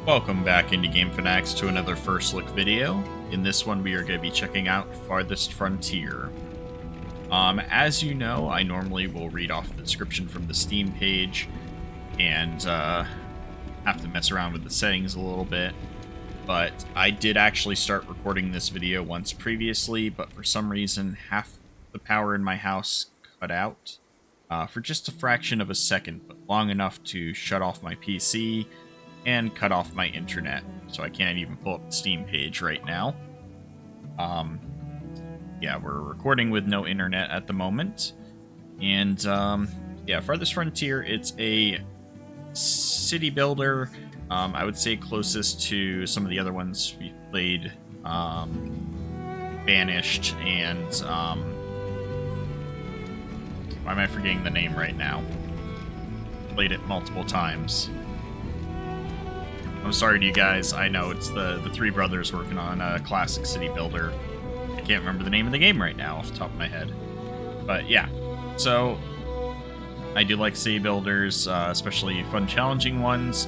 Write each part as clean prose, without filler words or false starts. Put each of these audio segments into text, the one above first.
Welcome back into Game Fanatics to another first look video. In this one we are going to be checking out Farthest Frontier. As you know, I normally will read off the description from the Steam page and have to mess around with the settings a little bit. But I did actually start recording this video once previously, but for some reason half the power in my house cut out for just a fraction of a second, but long enough to shut off my PC and cut off my internet, so I can't even pull up the Steam page right now. Yeah, we're recording with no internet at the moment, and yeah, Farthest Frontier, it's a city builder. I would say closest to some of the other ones we played, Banished, and why am I forgetting the name right now? Played it multiple times. I'm sorry to you guys. I know it's the three brothers working on a classic city builder. I can't remember the name of the game right now off the top of my head. But yeah, so I do like city builders, especially fun, challenging ones.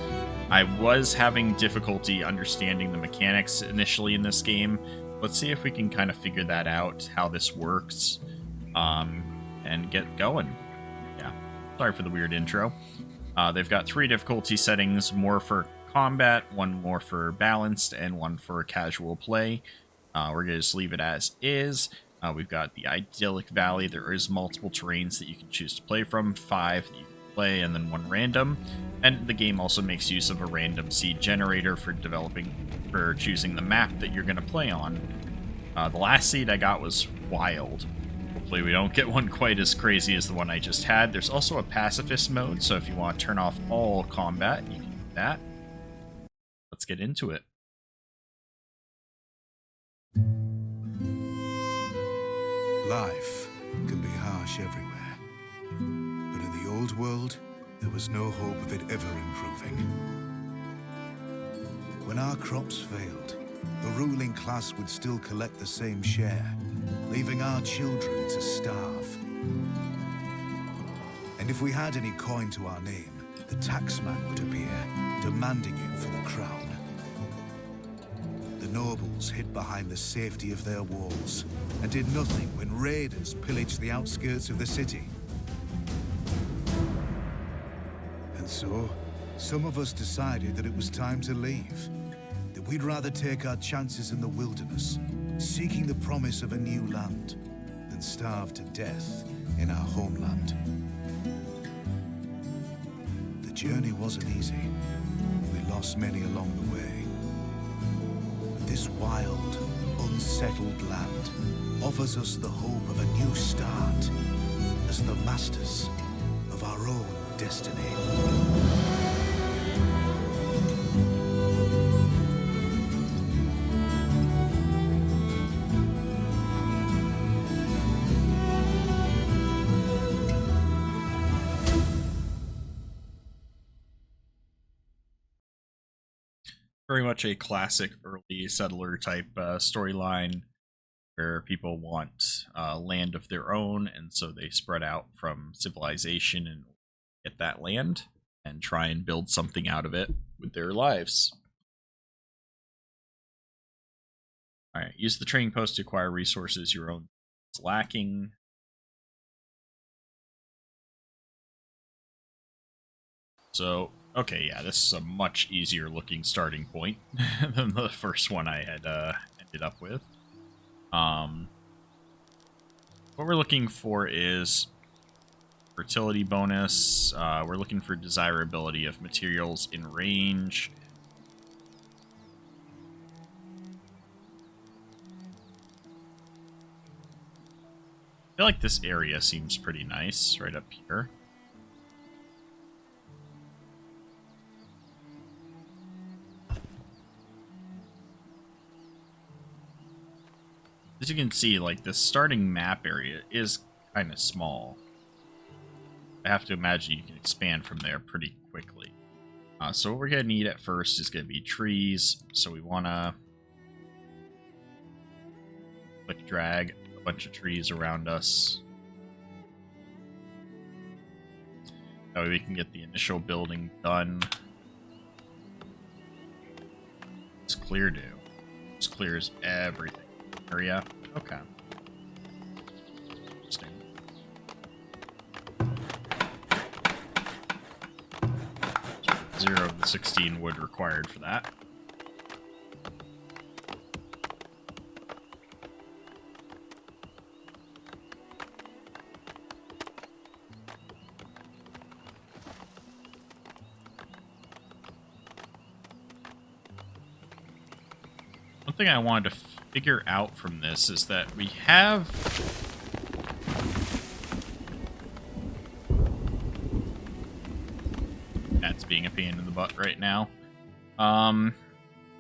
I was having difficulty understanding the mechanics initially in this game. Let's see if we can kind of figure that out, how this works, and get going. Yeah, sorry for the weird intro. They've got 3 difficulty settings, more for combat, 1 more for balanced, and 1 for casual play. We're going to just leave it as is. We've got the idyllic valley. There is multiple terrains that you can choose to play from, 5 that you can play, and then 1 random. And the game also makes use of a random seed generator for choosing the map that you're going to play on. The last seed I got was wild. Hopefully we don't get one quite as crazy as the one I just had. There's also a pacifist mode, so if you want to turn off all combat, you can do that. Let's get into it. Life can be harsh everywhere, but in the old world, there was no hope of it ever improving. When our crops failed, the ruling class would still collect the same share, leaving our children to starve. And if we had any coin to our name, the taxman would appear, demanding it for the crown. The nobles hid behind the safety of their walls and did nothing when raiders pillaged the outskirts of the city. And so, some of us decided that it was time to leave, that we'd rather take our chances in the wilderness, seeking the promise of a new land, than starve to death in our homeland. The journey wasn't easy. We lost many along the way. This wild, unsettled land offers us the hope of a new start as the masters of our own destiny. Very much a classic early settler type storyline where people want land of their own, and so they spread out from civilization and get that land and try and build something out of it with their lives. Alright, use the trading post to acquire resources your own is lacking. So, okay, yeah, this is a much easier looking starting point than the first one I had ended up with. What we're looking for is fertility bonus. We're looking for desirability of materials in range. I feel like this area seems pretty nice right up here. As you can see, like, the starting map area is kind of small. I have to imagine you can expand from there pretty quickly. So what we're going to need at first is going to be trees. So we want to click drag a bunch of trees around us. That way we can get the initial building done. clear do? Just clears everything. Area? Okay. Interesting. 0 of the 16 wood required for that. One thing I wanted to figure out from this is that we have... That's being a pain in the butt right now.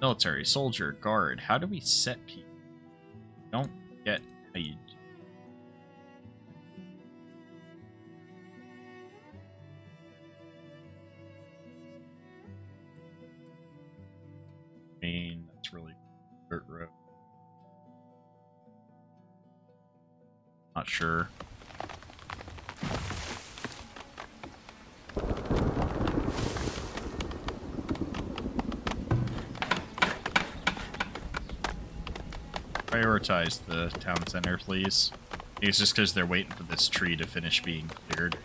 Military, soldier, guard. How do we set people? Don't get how you do. I mean, that's really dirt road. Not sure. Prioritize the town center, please. Maybe it's just because they're waiting for this tree to finish being cleared.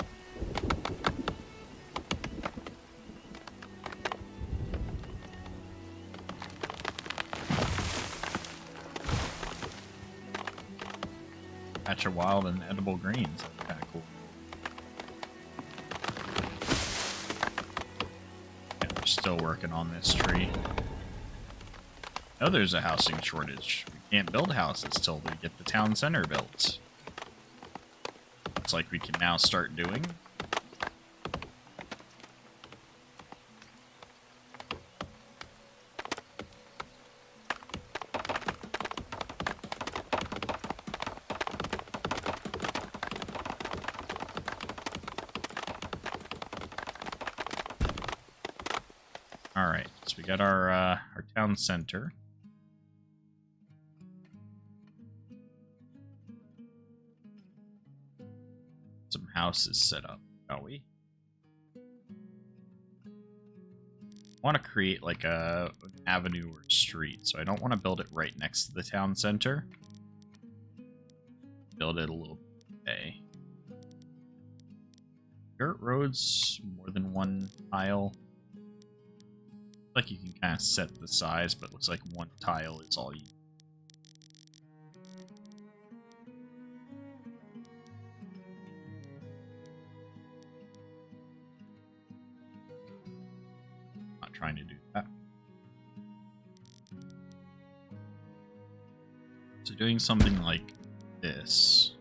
Patch of wild and edible greens. That's kind of cool. Yeah, we're still working on this tree. I know there's a housing shortage. We can't build houses till we get the town center built. It's like we can now start doing. Alright, so we got our town center. Some houses set up, shall we? I want to create like an avenue or street, so I don't want to build it right next to the town center. Build it a little bit. Dirt roads, more than one tile. Like you can kind of set the size, but it looks like one tile is all you. Not trying to do that. So doing something like this.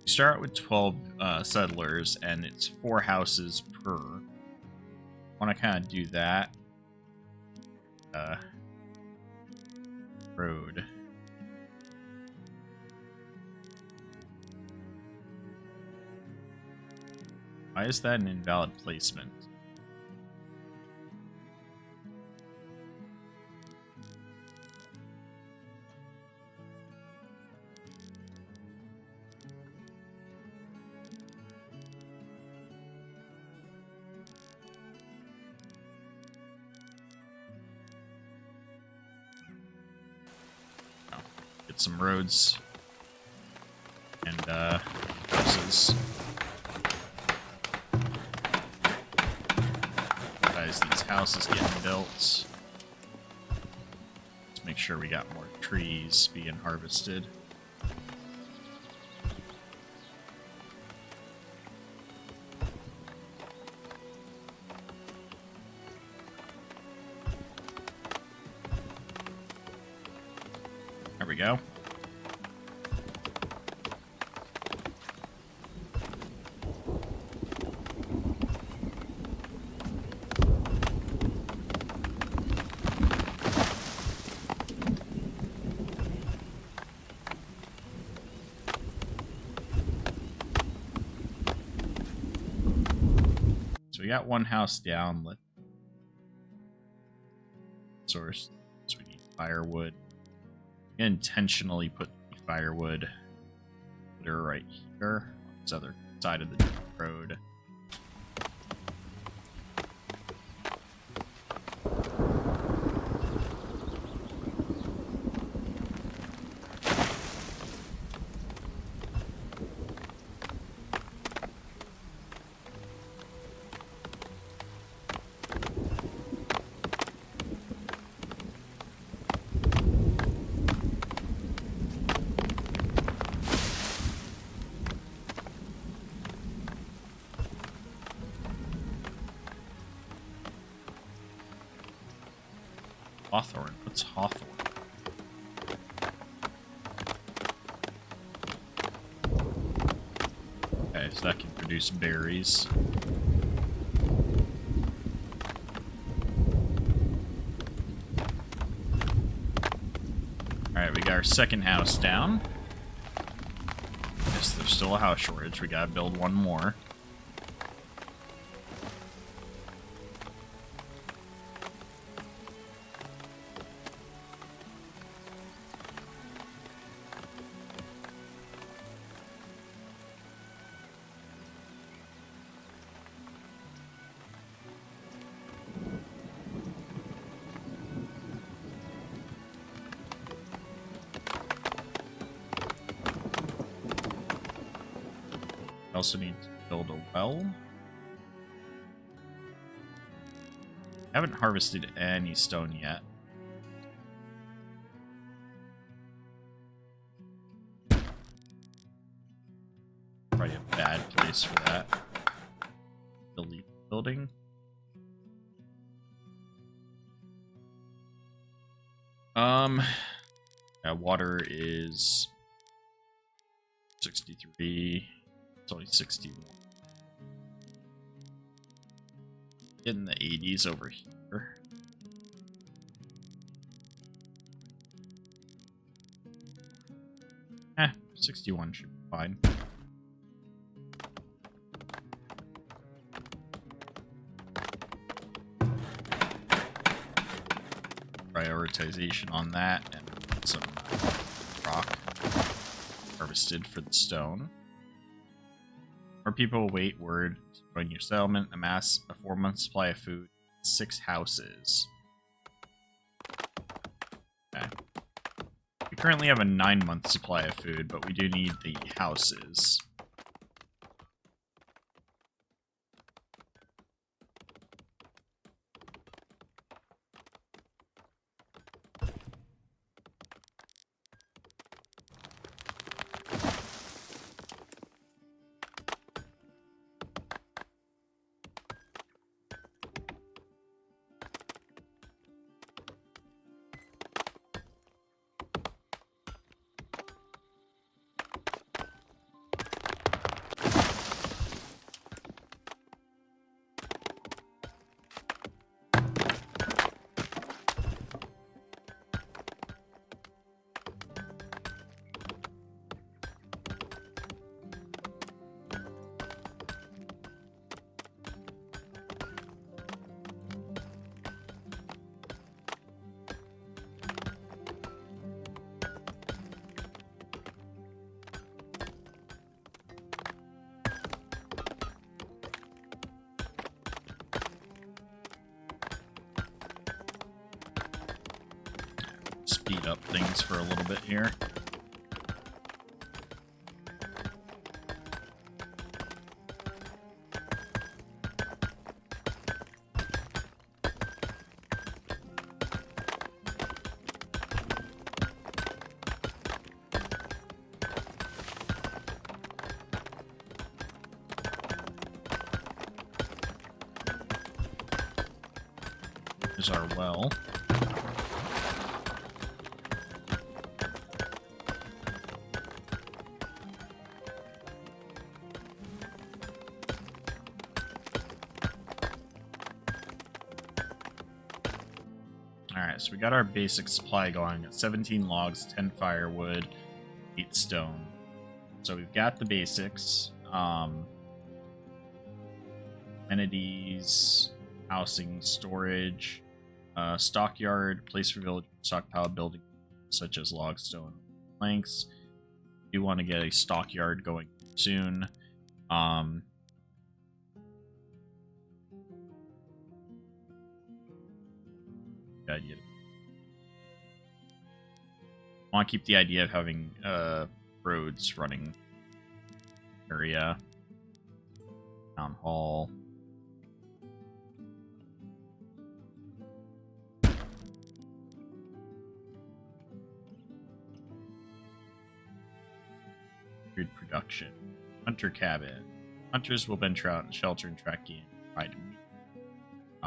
You start with 12 settlers, and it's 4 houses per. I want to kind of do that. Road. Why is that an invalid placement? Get some roads and houses. Guys, these houses getting built. Let's make sure we got more trees being harvested. There we go. So we got one house down. Let's source. So we need firewood. Intentionally put the firewood. Put her right here on this other side of the road. Hawthorn. What's hawthorn? Okay, so that can produce berries. Alright, we got our second house down. Guess there's still a house shortage. We gotta build one more. Also need to build a well. Haven't harvested any stone yet. Probably a bad place for that. Delete building. Yeah, water is 63. It's only 61. In the 80s over here. 61 should be fine. Prioritization on that, and some rock harvested for the stone. More people await word to join your settlement. Amass a 4-month supply of food. 6 houses. Okay. We currently have a 9-month supply of food, but we do need the houses. Speed up things for a little bit here. Here's our well. Alright, so we got our basic supply going at 17 logs, 10 firewood, 8 stone. So we've got the basics. Amenities, housing, storage, stockyard, place for village stockpile building such as log, stone, planks. We do want to get a stockyard going soon. Idea. I want to keep the idea of having roads running area. Town hall. Food production. Hunter cabin. Hunters will venture out and shelter and track game. Provide meat.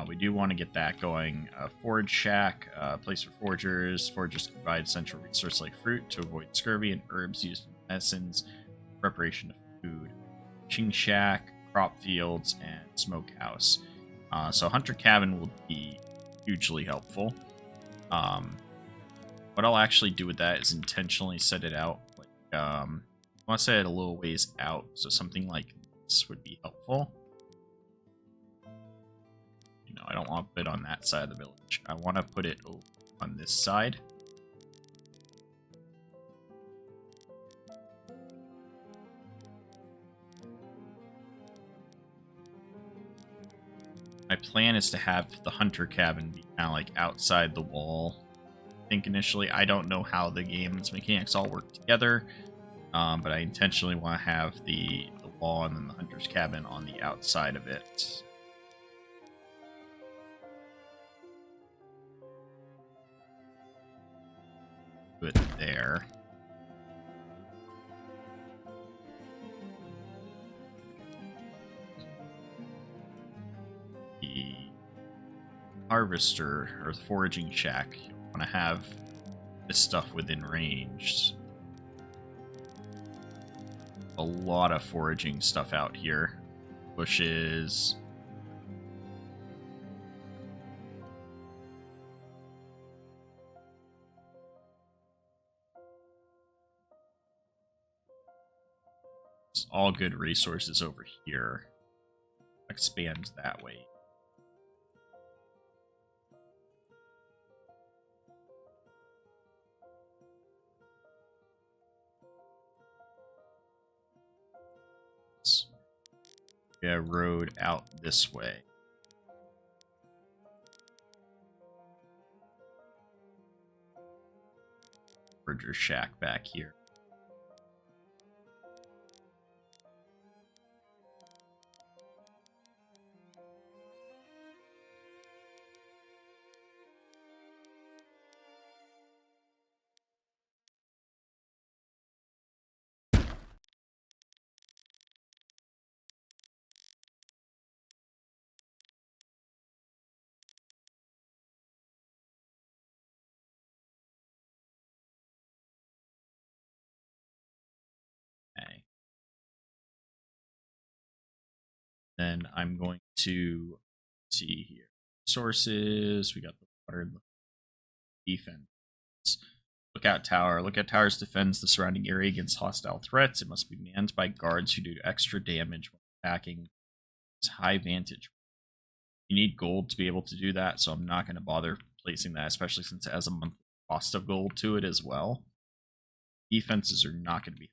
We do want to get that going. Forage shack, place for foragers. Foragers can provide essential resource like fruit to avoid scurvy and herbs used in medicines, preparation of food. Fishing shack, crop fields, and smokehouse. So hunter cabin will be hugely helpful. What I'll actually do with that is intentionally set it out. Like, I want to set it a little ways out, so something like this would be helpful. I don't want to put it on that side of the village. I want to put it over on this side. My plan is to have the hunter cabin be kind of like outside the wall. I think initially, I don't know how the game's mechanics all work together, but I intentionally want to have the wall and then the hunter's cabin on the outside of it. Put there. The harvester or the foraging shack, you want to have this stuff within range. A lot of foraging stuff out here. Bushes. All good resources over here. Expand that way. Yeah, road out this way. Forager shack back here. Okay. Then I'm going to see here. Sources. We got the water and the defense. Lookout tower. Lookout towers defends the surrounding area against hostile threats. It must be manned by guards who do extra damage when attacking. It's high vantage. You need gold to be able to do that, so I'm not going to bother placing that, especially since it has a monthly cost of gold to it as well. Defenses are not going to be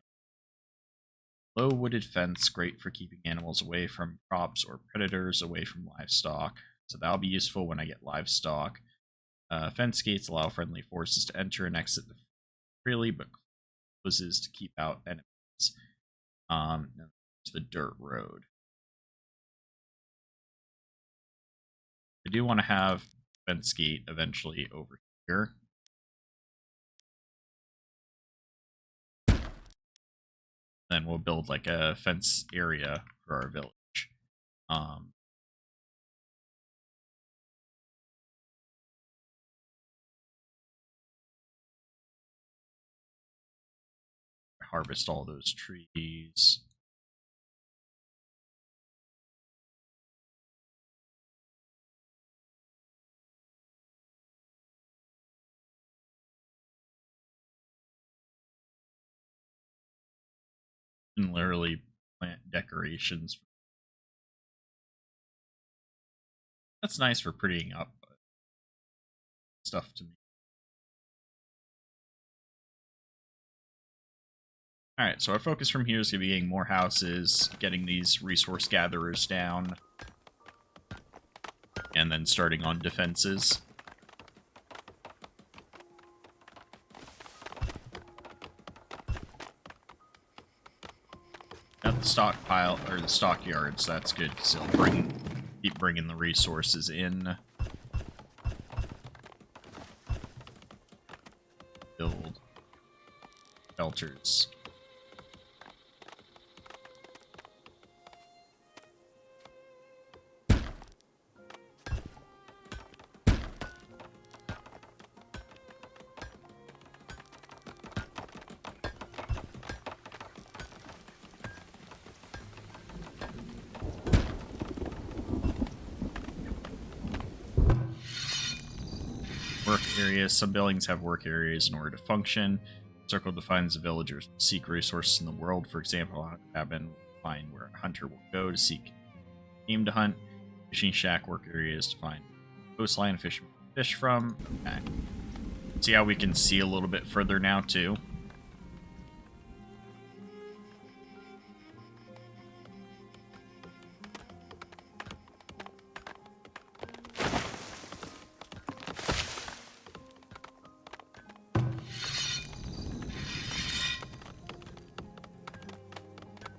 low wooded fence, great for keeping animals away from crops or predators, away from livestock. So that'll be useful when I get livestock. Fence gates allow friendly forces to enter and exit freely, but closes to keep out enemies. The dirt road. I do want to have fence gate eventually over here. Then we'll build like a fence area for our village. Harvest all those trees. And literally plant decorations. That's nice for prettying up stuff to me. Alright, so our focus from here is going to be getting more houses, getting these resource gatherers down, and then starting on defenses. Got the stockpile, or the stockyards, that's good, because it'll keep bringing the resources in. Build shelters. work areas. Some buildings have work areas in order to function. Circle defines the villagers seek resources in the world. For example, a cabin will find where a hunter will go to seek game to hunt. Fishing shack work areas to find coastline fish from. Okay. See how we can see a little bit further now too.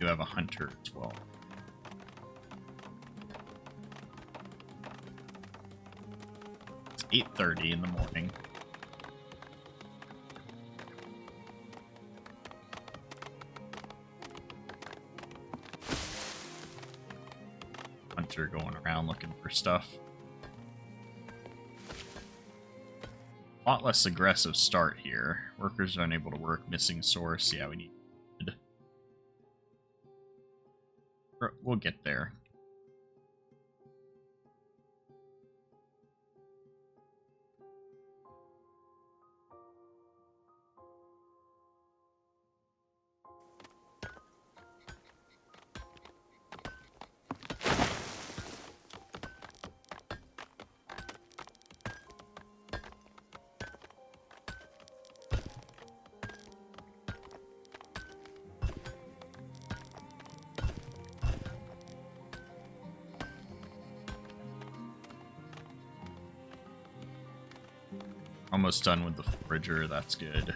You have a hunter as well. It's 8:30 in the morning. Hunter going around looking for stuff. A lot less aggressive start here. Workers are unable to work. Missing source. Yeah, we need. We'll get there. Almost done with the forager, that's good.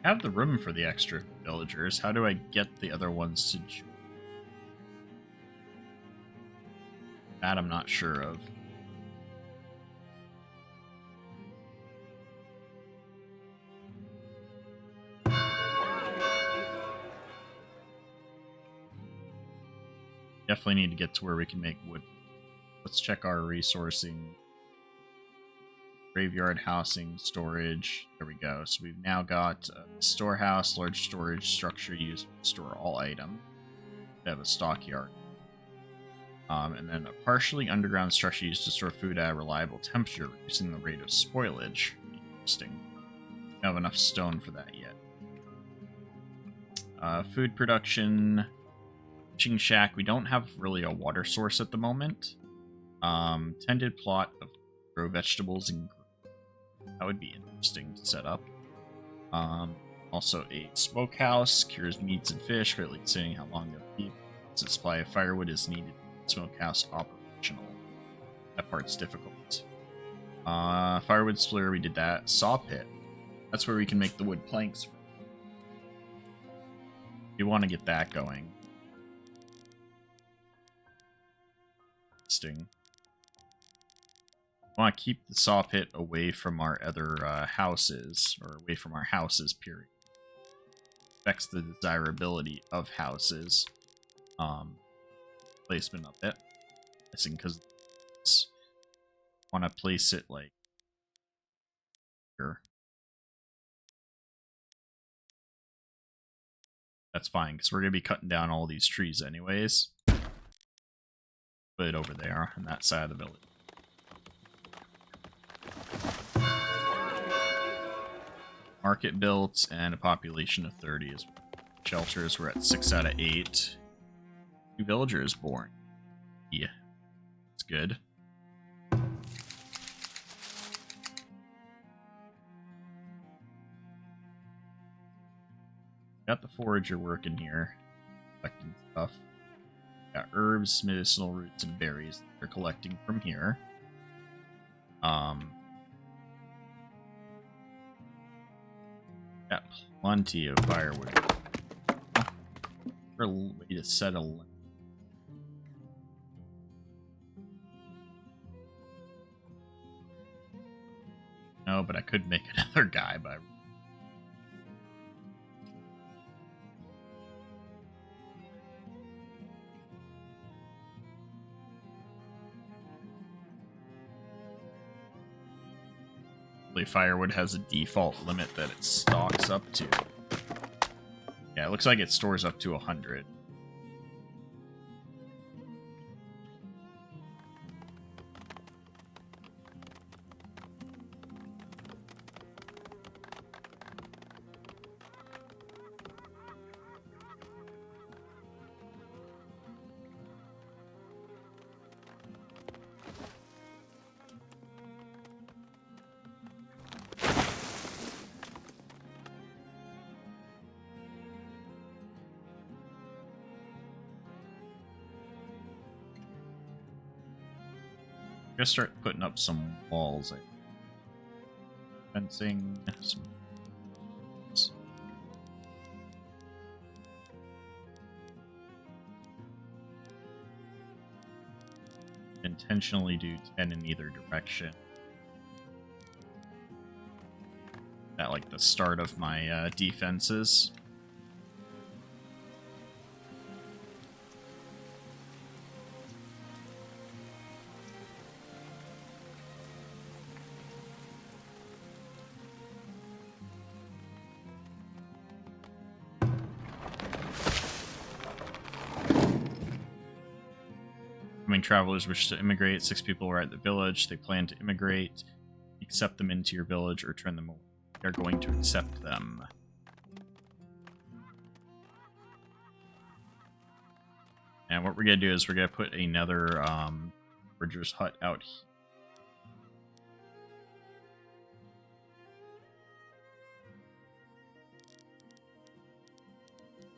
I have the room for the extra villagers. How do I get the other ones to join? That I'm not sure of. Definitely need to get to where we can make wood. Let's check our resourcing. Graveyard housing, storage. There we go. So we've now got a storehouse, large storage structure used to store all items. We have a stockyard. And then a partially underground structure used to store food at a reliable temperature, reducing the rate of spoilage. Interesting. We don't have enough stone for that yet. Food production. Fishing shack. We don't have really a water source at the moment. Tended plot of grow vegetables and that would be interesting to set up. Also a smokehouse, cures meats and fish, greatly considering how long they'll keep. A supply of firewood is needed. Smokehouse operational. That part's difficult. Firewood splitter, we did that. Saw pit. That's where we can make the wood planks. We want to get that going. Interesting. I want to keep the saw pit away from our other houses, or away from our houses, period. Affects the desirability of houses. Placement of it. I think because I want to place it like here. That's fine, because we're going to be cutting down all these trees anyways. Put it over there on that side of the village. Market built and a population of 30 is shelters. We're at 6 out of 8. 2 villagers born. Yeah, it's good. Got the forager working here, collecting stuff. Got herbs, medicinal roots, and berries they're collecting from here. Got plenty of firewood. For a way to set a limit. No, but I could make another guy by. Firewood has a default limit that it stocks up to. Yeah, it looks like it stores up to 100. I'm gonna start putting up some walls. Fencing. Some... Intentionally do 10 in either direction. At like the start of my defenses. Travelers wish to immigrate. 6 people are at the village. They plan to immigrate. Accept them into your village or turn them away. They're going to accept them. And what we're going to do is we're going to put another forager's hut out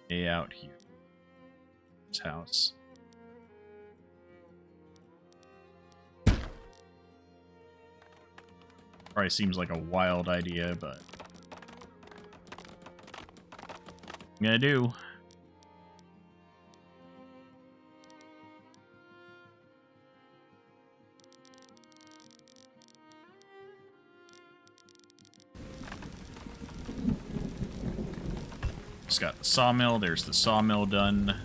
here. Out here. This house. Probably seems like a wild idea, but I'm gonna do. Just got the sawmill. There's the sawmill done.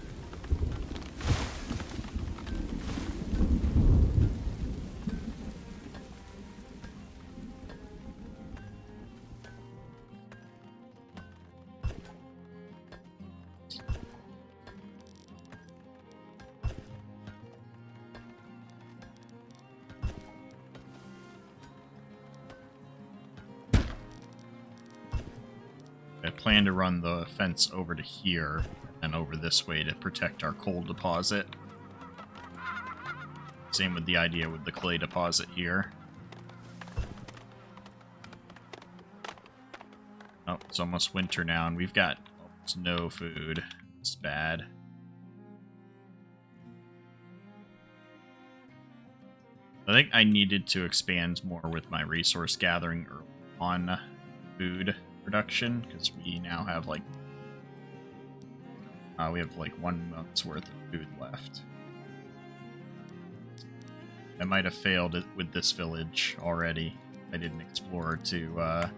I plan to run the fence over to here and over this way to protect our coal deposit. Same with the idea with the clay deposit here. Oh, it's almost winter now, and we've got almost no food. It's bad. I think I needed to expand more with my resource gathering early on food production, because we now have like we have like 1 month's worth of food left. I might have failed it with this village already. I didn't explore to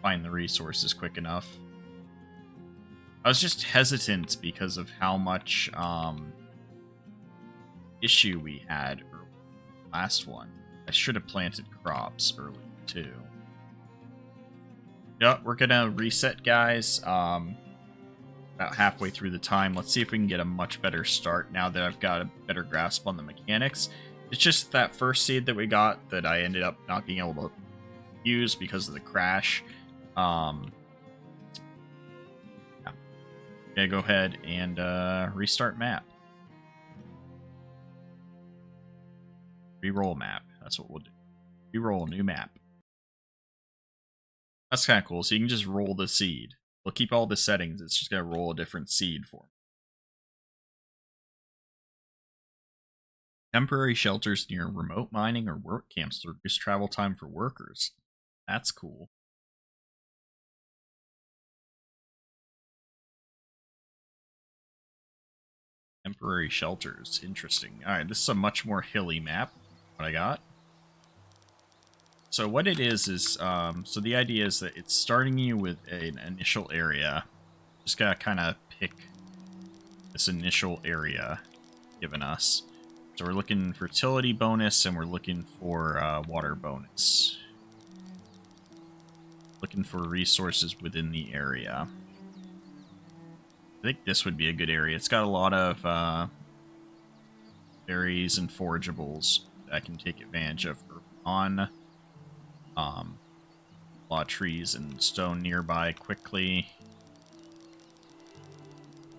find the resources quick enough. I was just hesitant because of how much issue we had early. Last one. I should have planted crops early too. Yep, we're gonna reset, guys. About halfway through the time. Let's see if we can get a much better start now that I've got a better grasp on the mechanics. It's just that first seed that we got that I ended up not being able to use because of the crash. Yeah. Okay, go ahead and restart map. Reroll map. That's what we'll do. Reroll new map. That's kind of cool. So you can just roll the seed. We'll keep all the settings. It's just going to roll a different seed for me. Temporary shelters near remote mining or work camps to reduce travel time for workers. That's cool. Temporary shelters. Interesting. Alright, this is a much more hilly map. What I got. So what it is, so the idea is that it's starting you with an initial area. Just gotta kind of pick this initial area given us. So we're looking for fertility bonus, and we're looking for water bonus. Looking for resources within the area. I think this would be a good area. It's got a lot of berries and forageables that I can take advantage of on. A lot of trees and stone nearby quickly.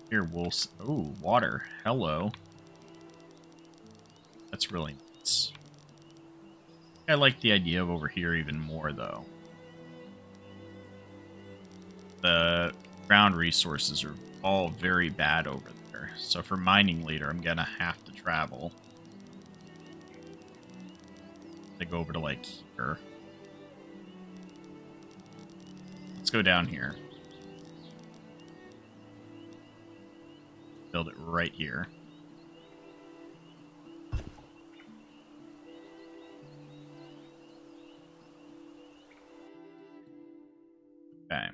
Here, wolves. Oh, water. Hello. That's really nice. I like the idea of over here even more, though. The ground resources are all very bad over there. So for mining later, I'm gonna have to travel. To go over to, like, here. Let's go down here. Build it right here. Okay.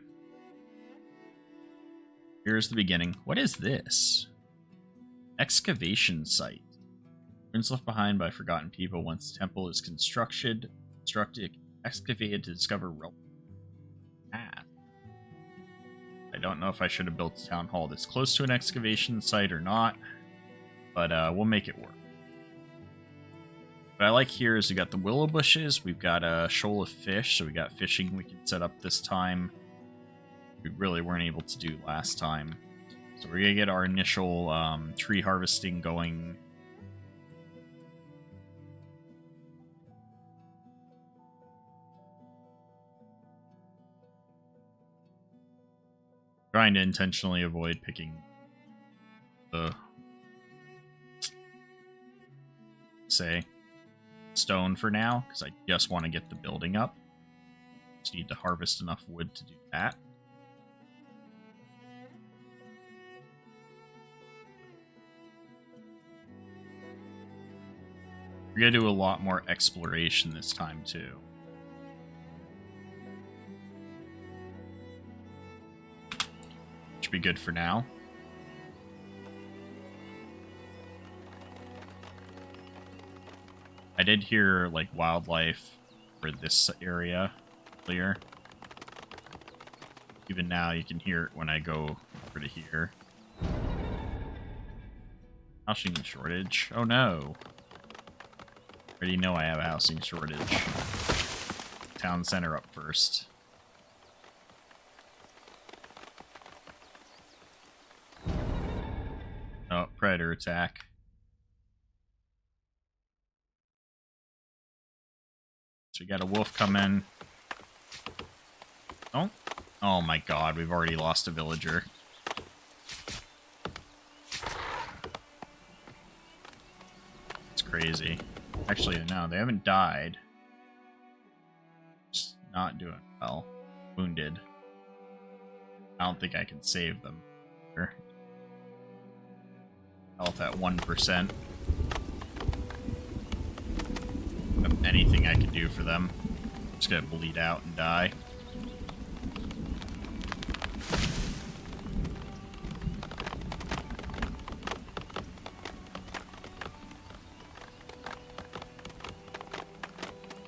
Here's the beginning. What is this? Excavation site. Ruins left behind by forgotten people once the temple is constructed, excavated to discover relic path. I don't know if I should have built a town hall this close to an excavation site or not, but we'll make it work. What I like here is we got the willow bushes, we've got a shoal of fish, so we got fishing we can set up this time. We really weren't able to do last time. So we're going to get our initial tree harvesting going. Trying to intentionally avoid picking the, say, stone for now, because I just want to get the building up. Just need to harvest enough wood to do that. We're going to do a lot more exploration this time, too. Should be good for now. I did hear, like, wildlife for this area earlier. Even now, you can hear it when I go over to here. Housing shortage. Oh, no. Already know I have a housing shortage. Town center up first. Oh, predator attack. So we got a wolf come in. Oh. Oh my god, we've already lost a villager. It's crazy. Actually, no, they haven't died. Just not doing well. Wounded. I don't think I can save them. Here. Health at 1%. Anything I can do for them. Just gonna bleed out and die.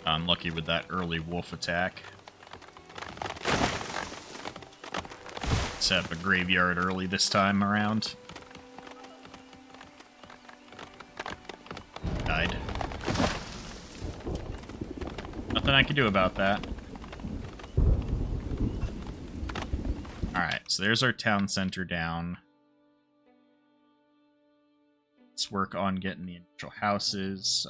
Unlucky with that early wolf attack. Set up a graveyard early this time around. Died. Nothing I can do about that. Alright, so there's our town center down. Let's work on getting the initial houses.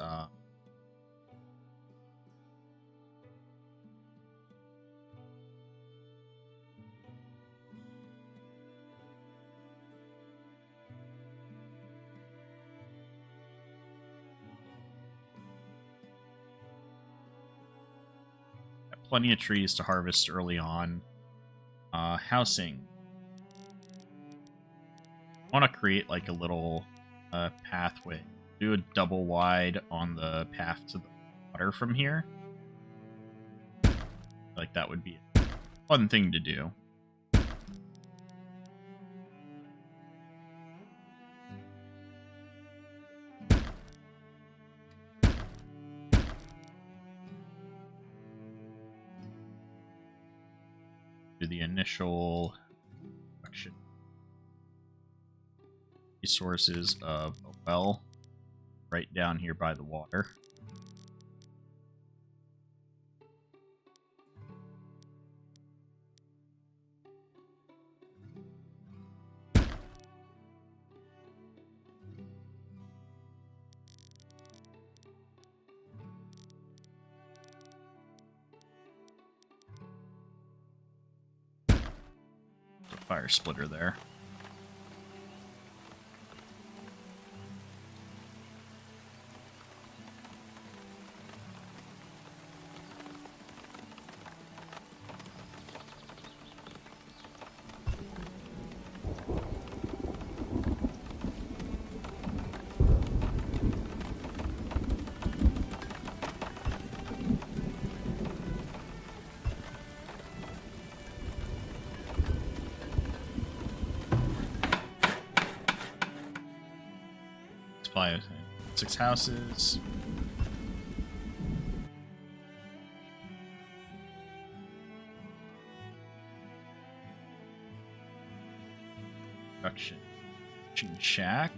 Plenty of trees to harvest early on. Housing. I want to create like a little pathway. Do a double wide on the path to the water from here. Like that would be a fun thing to do. Do the initial production resources of a well right down here by the water. Fire splitter there. Supply 6 houses. Production shack.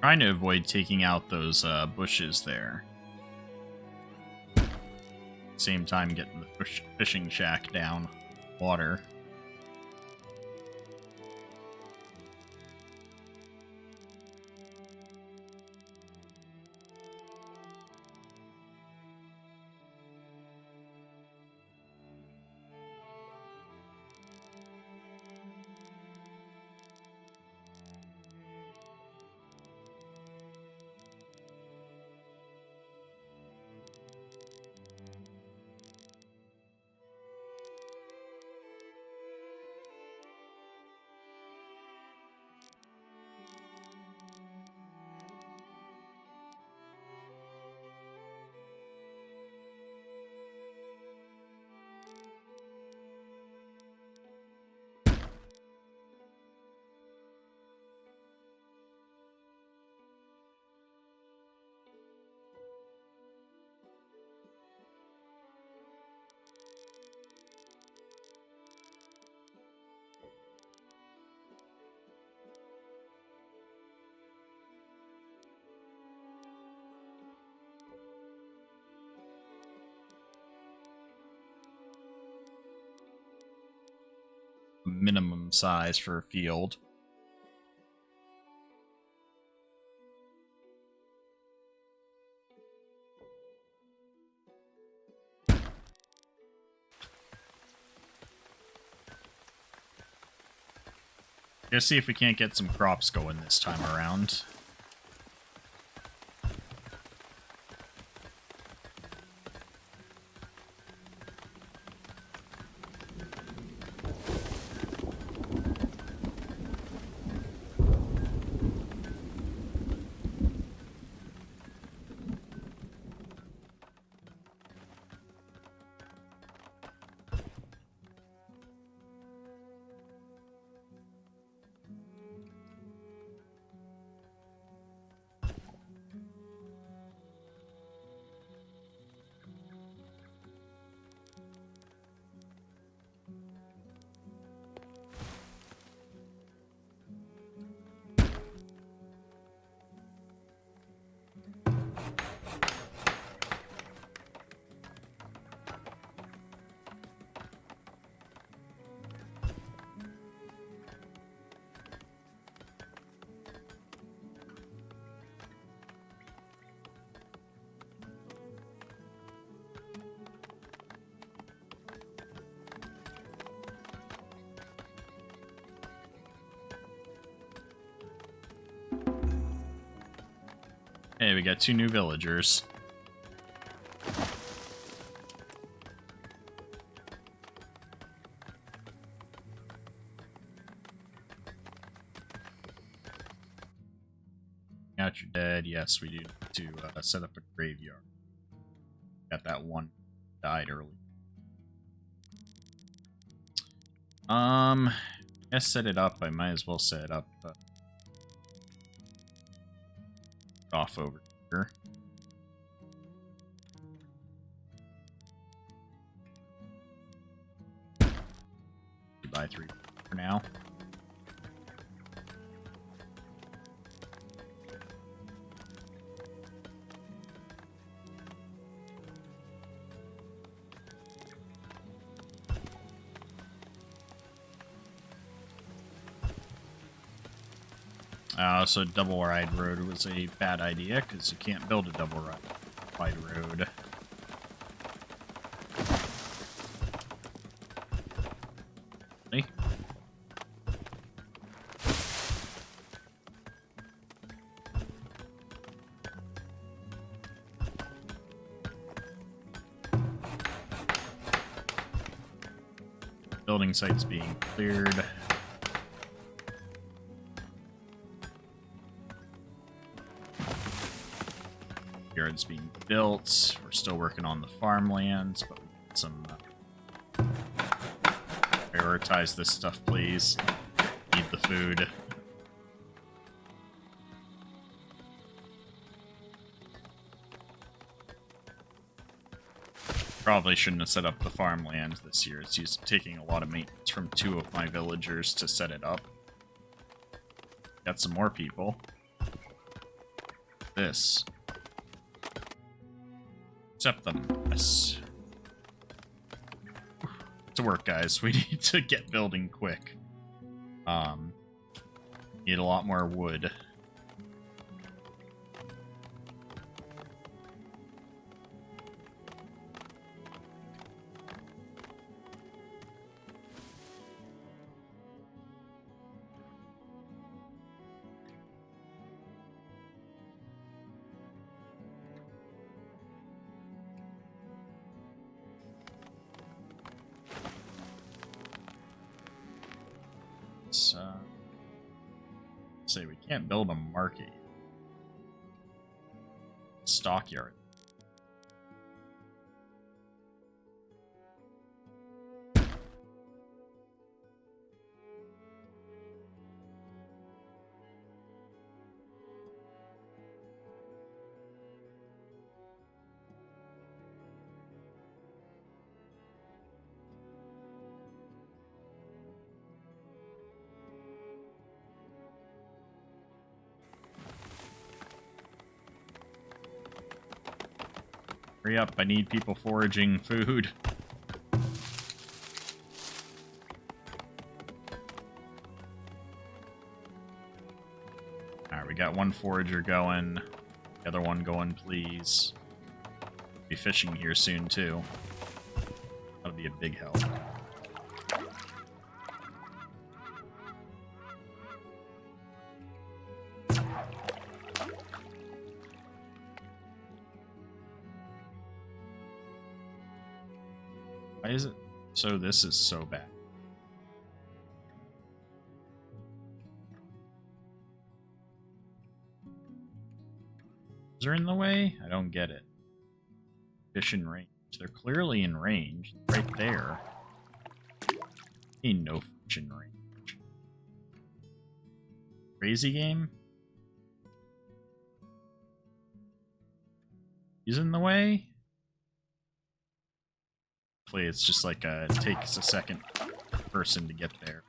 Trying to avoid taking out those bushes there. Same time getting the fishing shack down water. Minimum size for a field. Let's see if we can't get some crops going this time around. Hey, we got 2 new villagers. Out you're dead. Yes, we do need to set up a graveyard. Got that one died early. I set it up. I might as well set it up off over here. Buy 3 for now. So double wide road was a bad idea because you can't build a double wide road. Really? Building sites being cleared. Yards being built. We're still working on the farmlands, but we got some. Prioritize this stuff, please. Need the food. Probably shouldn't have set up the farmland this year. It's taking a lot of maintenance from 2 of my villagers to set it up. Got some more people. This. Accept them. Yes. To work, guys. We need to get building quick. Need a lot more wood. Say we can't build a market. Stockyard. Hurry up, I need people foraging food. Alright, we got 1 forager going. The other one going, please. Be fishing here soon, too. That'll be a big help. Why is it so? This is so bad. Is there in the way? I don't get it. Fish in range. They're clearly in range. Right there. Ain't no fish in range. Crazy game? He's in the way? Hopefully it's just like it takes a second person to get there.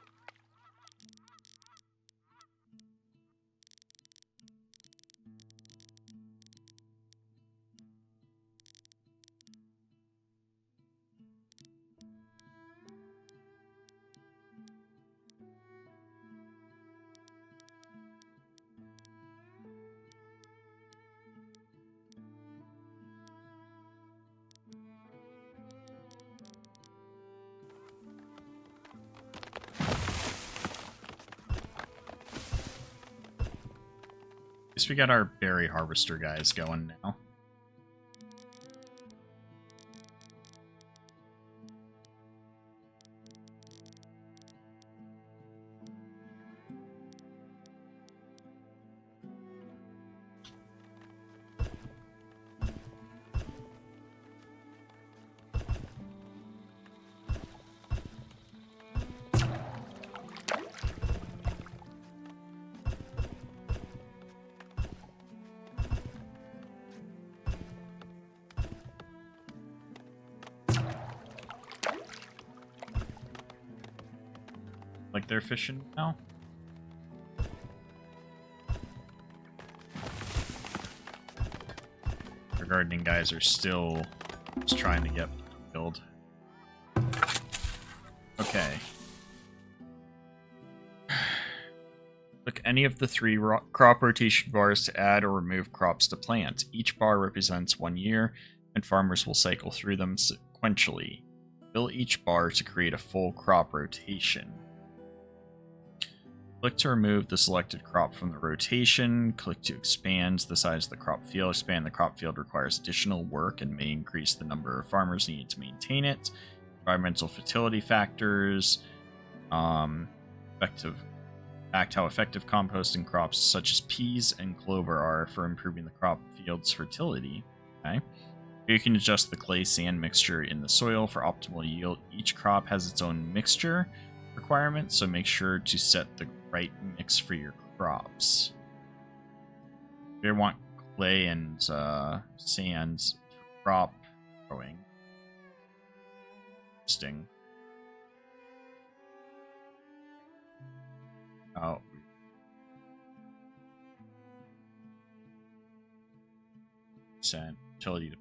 Guess we got our berry harvester guys going now. Like they're fishing now? Our gardening guys are still just trying to get filled. Okay. Click any of the 3 crop rotation bars to add or remove crops to plant. Each bar represents 1 year, and farmers will cycle through them sequentially. Fill each bar to create a full crop rotation. Click to remove the selected crop from the rotation. Click to expand the size of the crop field. Expand the crop field requires additional work and may increase the number of farmers needed to maintain it. Environmental fertility factors. How effective composting crops such as peas and clover are for improving the crop field's fertility. Okay. You can adjust the clay sand mixture in the soil for optimal yield. Each crop has its own mixture requirements, so make sure to set the right mix for your crops. We want clay and sand for crop growing. Interesting. Oh. Sand utility to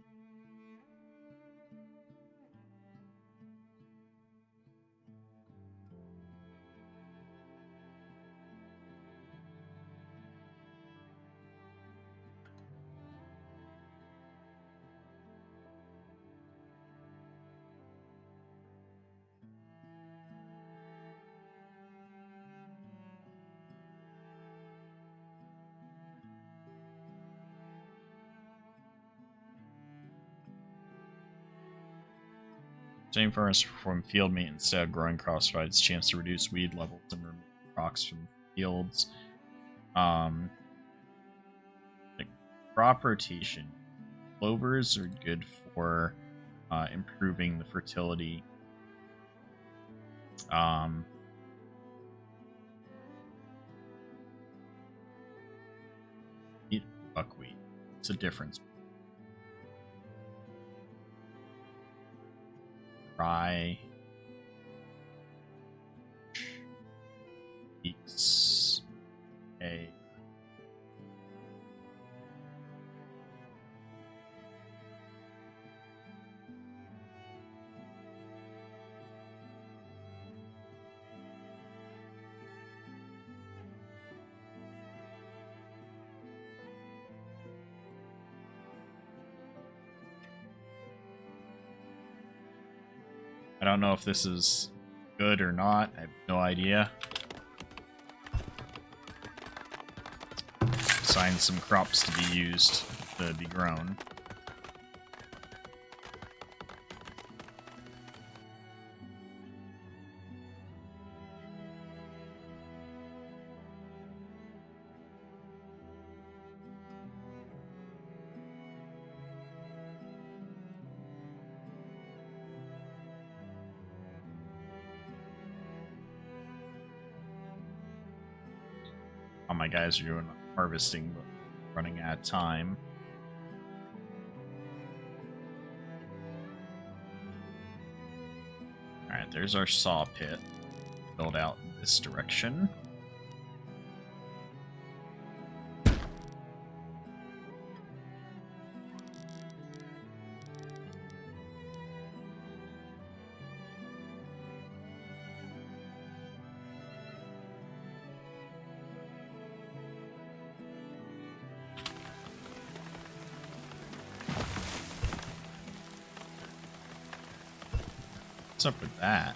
same farmers perform field maintenance instead of growing crops provides a chance to reduce weed levels and remove rocks from fields. The crop rotation. Clovers are good for improving the fertility. Eat buckwheat. What's the difference? Rye, beets, hay. I don't know if this is good or not. I have no idea. Assign some crops to be used, to be grown. All my guys are doing harvesting, but running out of time. Alright, there's our saw pit. Build out in this direction. What's up with that?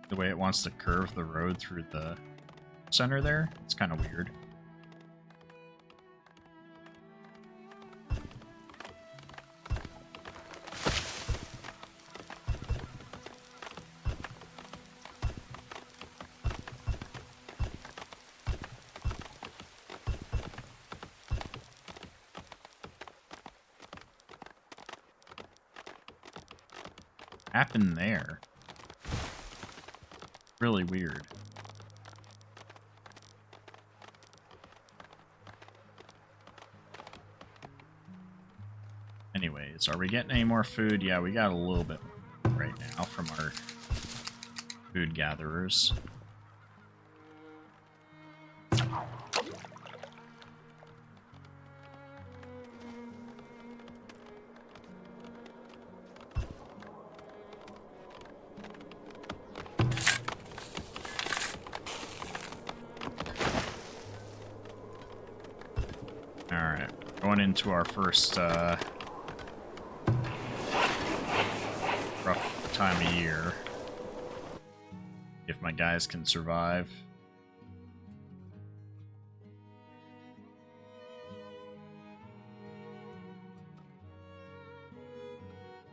The way it wants to curve the road through the center there, it's kind of weird. Happened there? Really weird. Anyways, are we getting any more food? Yeah, we got a little bit more right now from our food gatherers. Alright, going into our first rough time of year. If my guys can survive.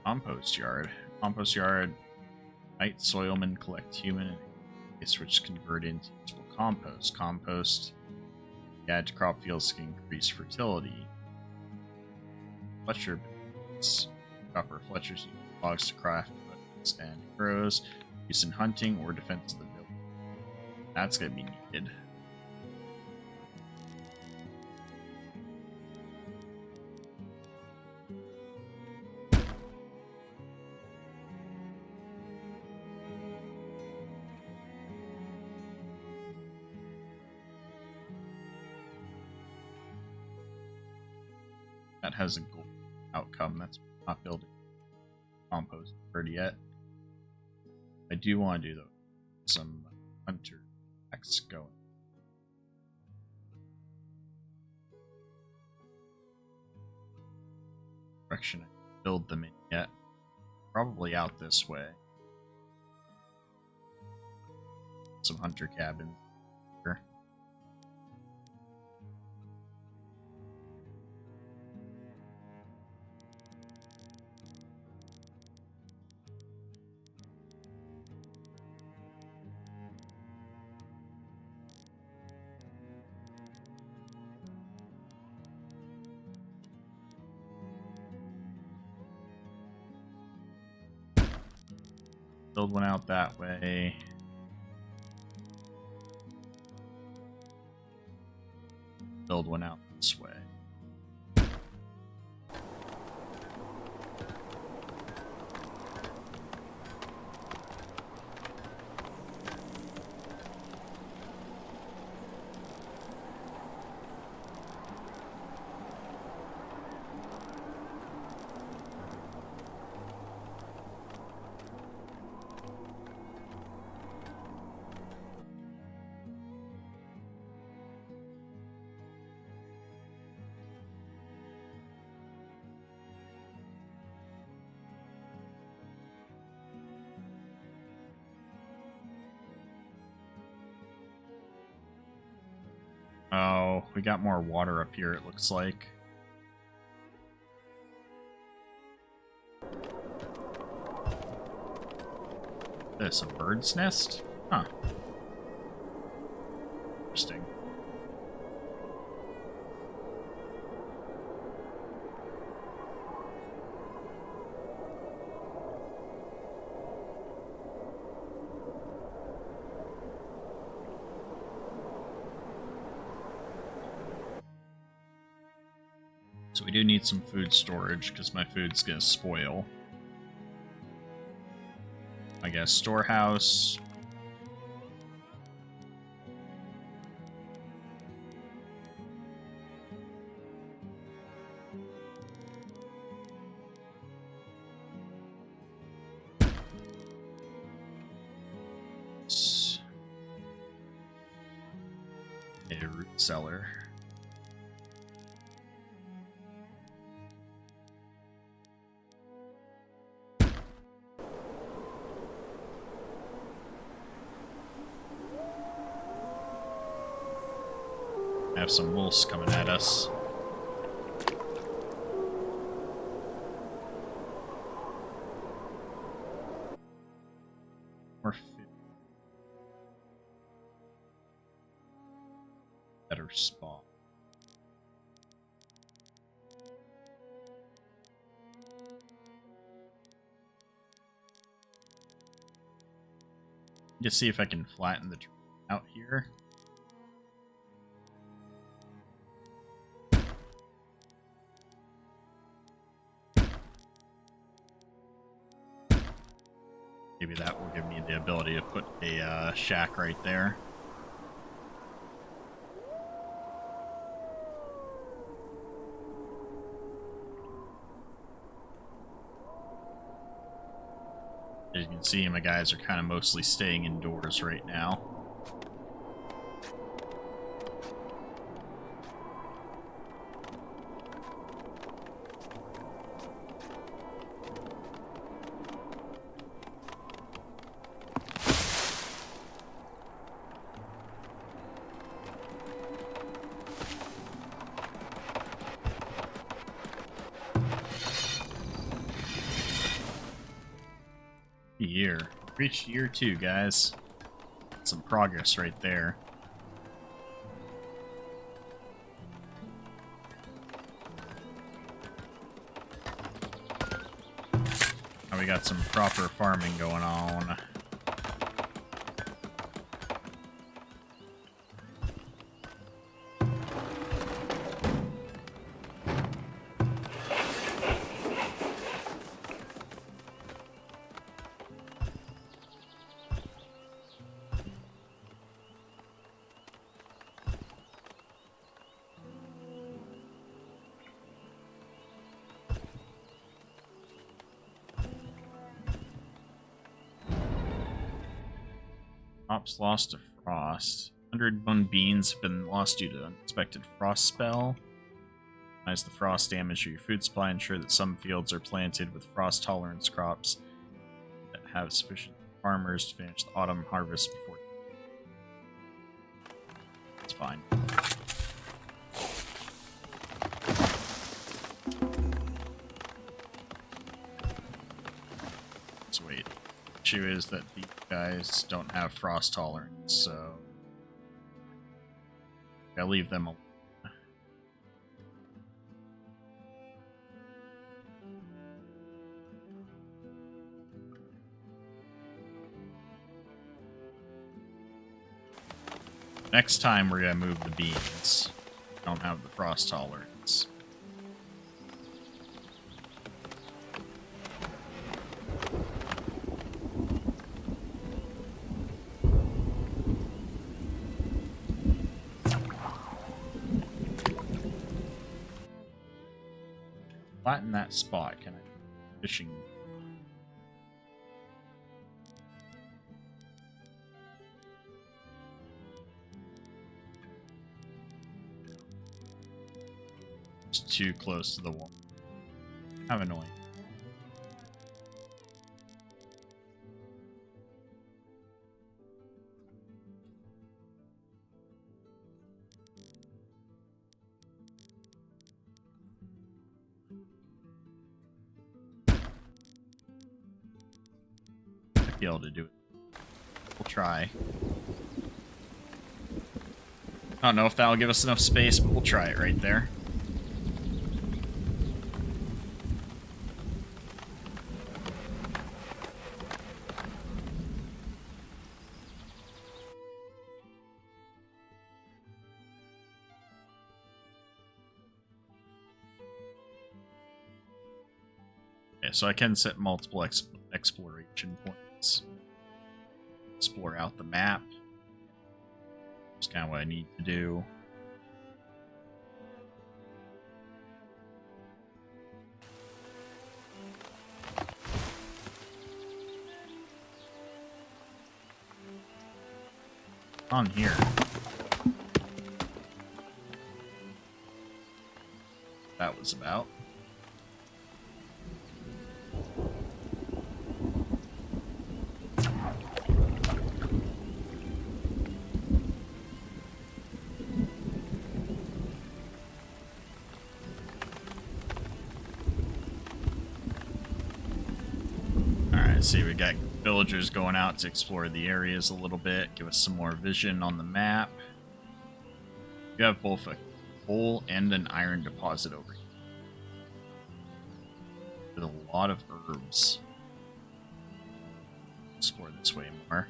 Compost yard. Compost yard. Night soilmen collect human waste which convert into useful compost. Compost. Add to crop fields to increase fertility. Fletcher bits. Copper Fletchers use logs to craft weapons and arrows. Used in hunting or defense of the village. That's gonna be needed. That has a goal outcome. That's not building compost bird yet. I do want to do though some hunter X going. Direction I can build them in yet. Probably out this way. Some hunter cabins here. Build one out that way. Build one out this way. Oh, we got more water up here, it looks like. This, a bird's nest? Huh. Interesting. So we do need some food storage, because my food's gonna spoil. I guess storehouse. A root cellar. have some wolves coming at us. Or better spot. Just see if I can flatten the tree out here. Maybe that will give me the ability to put a shack right there. As you can see, my guys are kind of mostly staying indoors right now. Year. Reached year 2, guys. Some progress right there. Now we got some proper farming going on. Crops lost to frost. 101 beans have been lost due to unexpected frost spell. Minimize the frost damage to your food supply. Ensure that some fields are planted with frost tolerance crops that have sufficient farmers to finish the autumn harvest before. It's fine. Let's wait. The issue is that these guys don't have frost tolerance, so I'll leave them alone. Next time we're gonna move the beans. Don't have the frost tolerance. Flatten that spot. Can I fishing? It's too close to the wall. How annoying. Be able to do it. We'll try. I don't know if that'll give us enough space, but we'll try it right there. Okay, so I can set multiple exploration points. Explore out the map. That's kind of what I need to do. On here. That was about. see, we got villagers going out to explore the areas a little bit, give us some more vision on the map. You have both a coal and an iron deposit over here with a lot of herbs. Explore this way more.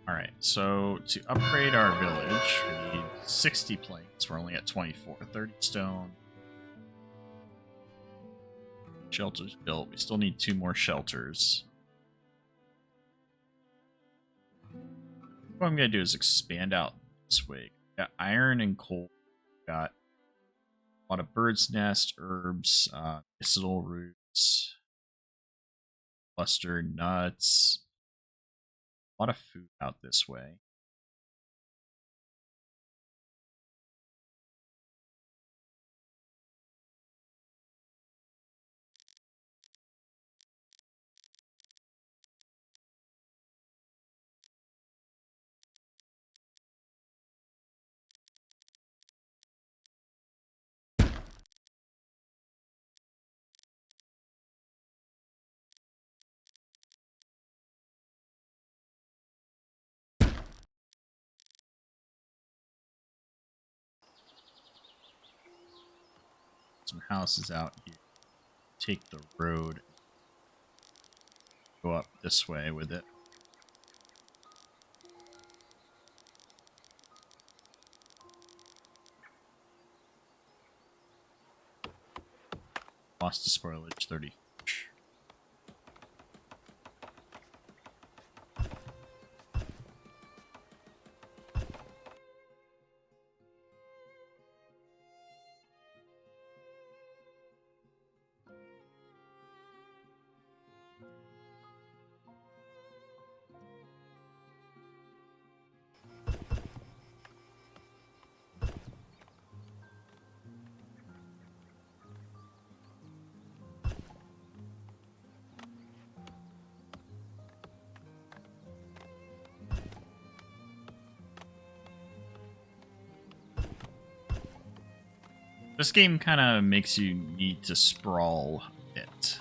Alright, so to upgrade our village, we need 60 planks. We're only at 24. 30 stone. Shelters built. We still need 2 more shelters. What I'm going to do is expand out this way. Got iron and coal. Got a lot of bird's nest, herbs, medicinal roots, cluster nuts. A lot of food out this way. Some houses out here. Take the road. Go up this way with it. Lost to spoilage 30 fish. This game kind of makes you need to sprawl a bit.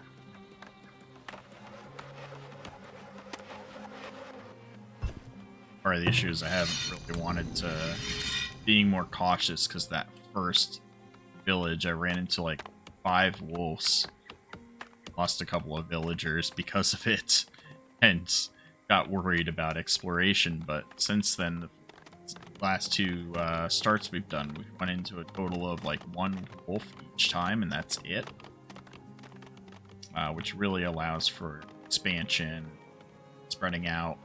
Part of the issue is I haven't really wanted to being more cautious because that first village I ran into like 5 wolves. Lost a couple of villagers because of it and got worried about exploration, but since then the last 2 starts we've done, we've run into a total of like 1 wolf each time, and that's it. Which really allows for expansion, spreading out.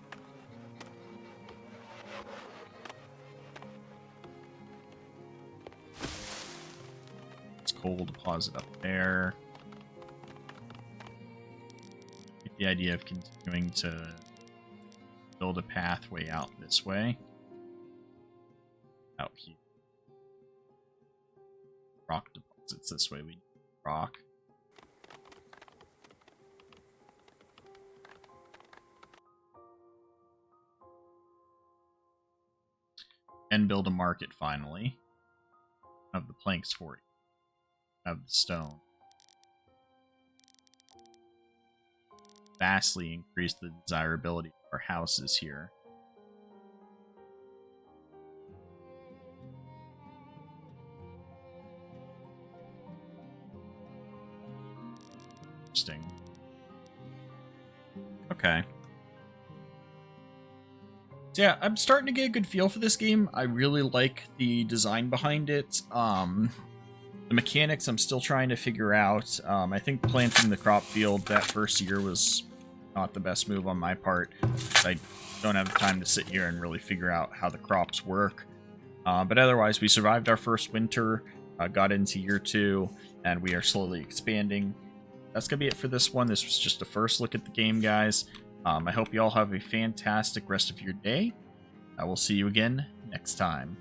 It's coal deposit up there. Get the idea of continuing to build a pathway out this way. Out here. Rock deposits this way. We need rock. And build a market finally. Have the planks for it. Have the stone. Vastly increase the desirability of our houses here. Interesting. Okay. So yeah, I'm starting to get a good feel for this game. I really like the design behind it. The mechanics I'm still trying to figure out. I think planting the crop field that first year was not the best move on my part. I don't have time to sit here and really figure out how the crops work. But otherwise, we survived our first winter, got into year 2, and we are slowly expanding. That's going to be it for this one. This was just a first look at the game, guys. I hope you all have a fantastic rest of your day. I will see you again next time.